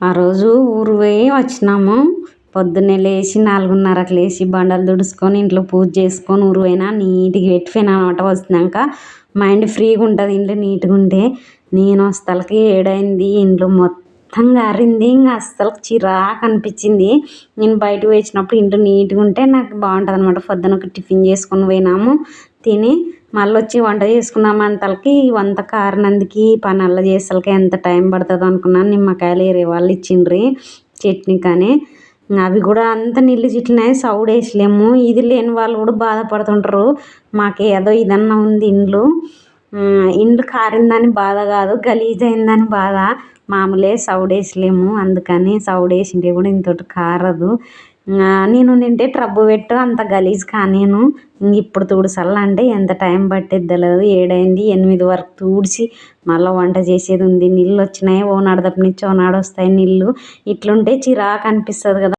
ఆ రోజు ఊరు పోయి వచ్చినాము. పొద్దున్నే లేచి 4:30కి లేచి బండలు తుడుచుకొని ఇంట్లో పూజ చేసుకొని ఊరు పోయినా. నీట్గా పెట్టిపోయినా అనమాట. వచ్చినాక మైండ్ ఫ్రీగా ఉంటుంది ఇంట్లో నీట్గా ఉంటే. నేను వస్తలకి 7 అయింది. ఇంట్లో మొత్తం గారింది. ఇంకా అస్సలు చిరాకు అనిపించింది. నేను బయటకు వచ్చినప్పుడు ఇంట్లో నీట్గా ఉంటే నాకు బాగుంటుంది అనమాట. పొద్దున ఒక టిఫిన్ చేసుకొని పోయినాము. తిని మళ్ళీ వచ్చి వంట చేసుకున్నాము. అంతలకి వంట కారినందుకు పనల్లా చేసేసరికి ఎంత టైం పడుతుందో అనుకున్నాను. నిమ్మకాయలు ఏరే వాళ్ళు ఇచ్చిండ్రి చట్నీ కానీ అవి కూడా అంత నీళ్ళు చిట్లినాయి. సౌడు వేసలేము. ఇది లేని వాళ్ళు కూడా బాధపడుతుంటారు. మాకు ఏదో ఇదన్నా ఉంది ఇండ్లు కారిందని బాధ కాదు, గలీజ్ అయిందని బాధ. మామూలే, సౌడు వేసలేము. అందుకని సౌడు వేసింటే కూడా ఇంతటి కారదు. నేను నింటే ట్రబ్బు పెట్టు అంత గలీజ్ కానేను. ఇప్పుడు తుడసాలంటే ఎంత టైం పట్టేది తెలియదు. 7 అయింది. 8 వరకు తుడిచి మళ్ళీ వంట చేసేది ఉంది. నీళ్ళు వచ్చినాయి. ఓ నాడు తప్ప నుంచి ఓ నాడు వస్తాయి నీళ్ళు. ఇట్లుంటే చిరాకు అనిపిస్తుంది కదా.